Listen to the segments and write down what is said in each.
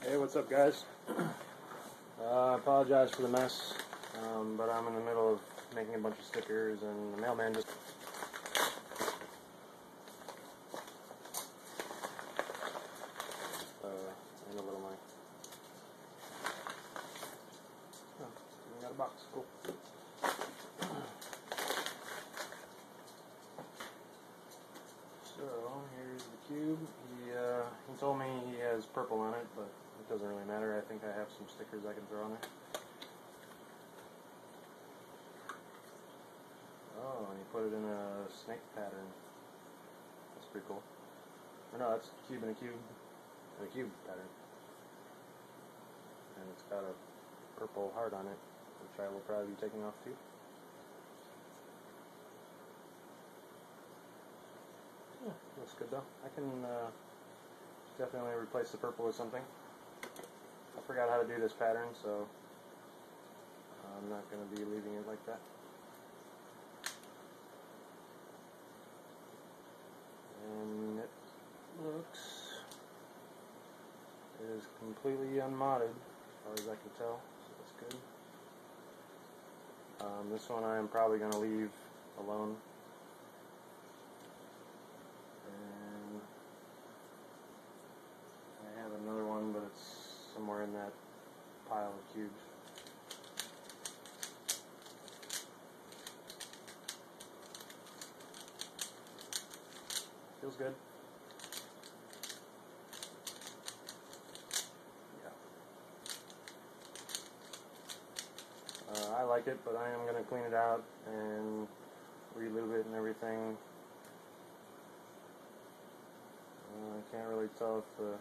Hey, what's up, guys? I apologize for the mess, but I'm in the middle of making a bunch of stickers, and the mailman just... and a little money. Oh, I got a box. Cool. So, here's the cube. He told me he has purple on it, but it doesn't really matter. I think I have some stickers I can throw on there. Oh, and he put it in a snake pattern. That's pretty cool. Or no, that's a cube and a cube and a cube pattern. And it's got a purple heart on it, which I will probably be taking off too. Yeah, looks good though. I can definitely replace the purple with something. I forgot how to do this pattern, so I'm not going to be leaving it like that. And it looks, it is completely unmodded as far as I can tell, so that's good. This one I am probably going to leave alone. And I have another one, but it's somewhere in that pile of cubes. Feels good. Yeah. I like it, but I am going to clean it out and relube it and everything. I can't really tell if the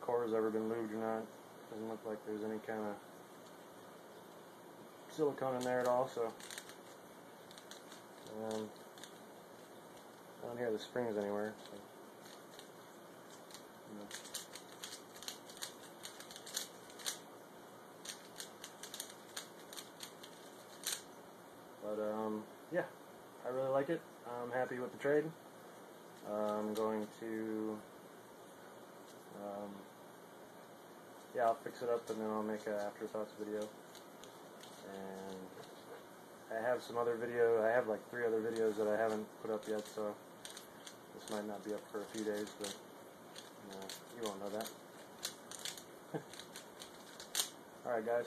core has ever been lubed or not. Doesn't look like there's any kind of silicone in there at all, so I don't hear the springs anywhere. So, But yeah, I really like it. I'm happy with the trade. I'm going to yeah, I'll fix it up and then I'll make an afterthoughts video. And I have some other video. I have like 3 other videos that I haven't put up yet, so this might not be up for a few days, but you won't know that. Alright, guys.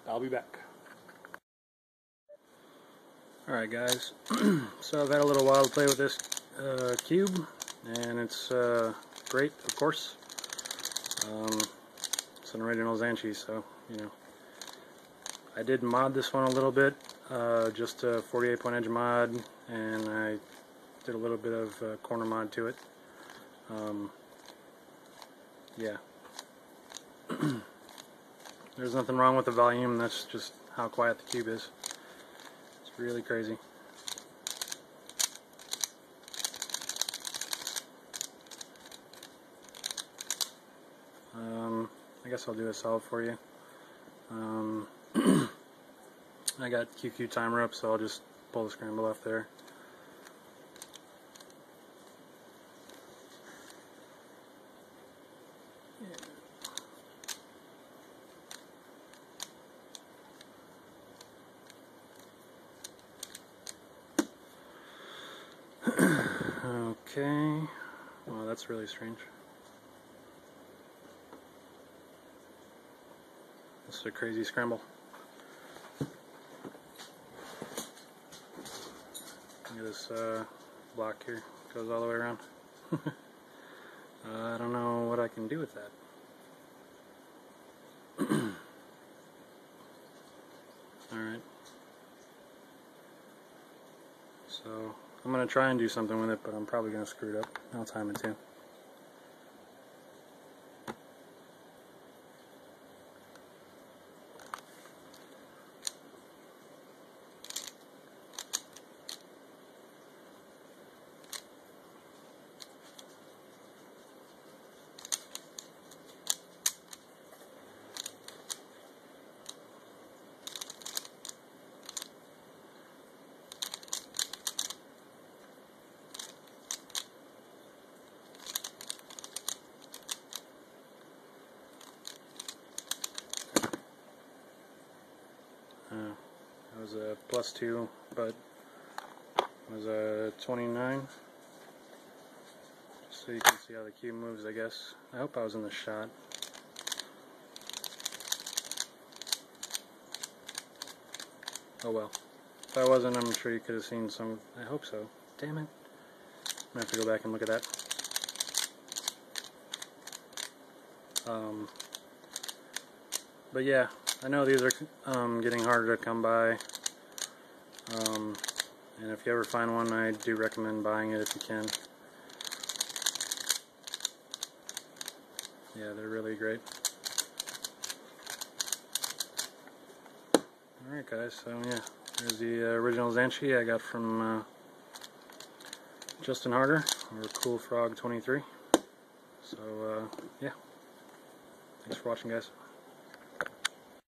I'll be back. Alright, guys. So I've had a little while to play with this cube, and it's great, of course. It's an original Zhanchi, so, you know. I did mod this one a little bit, just a 48-point edge mod, and I did a little bit of corner mod to it. Yeah. There's nothing wrong with the volume, that's just how quiet the cube is. It's really crazy. I guess I'll do a solve for you. I got QQ timer up, so I'll just pull the scramble off there. Okay, well, that's really strange. This is a crazy scramble. Look at this block here, goes all the way around. I don't know what I can do with that. Alright. So, I'm going to try and do something with it, but I'm probably going to screw it up. I'll time it too. was a +2, but it was a 29. Just so you can see how the cube moves, I guess. I hope I was in the shot. Oh well. If I wasn't, I'm sure you could have seen some. I hope so. Damn it. I'm gonna have to go back and look at that. But yeah, I know these are getting harder to come by. And if you ever find one, I do recommend buying it if you can. Yeah, they're really great. Alright guys, so yeah, there's the original Zhanchi I got from Justin Harder, or Cool Frog 23. So yeah, thanks for watching guys.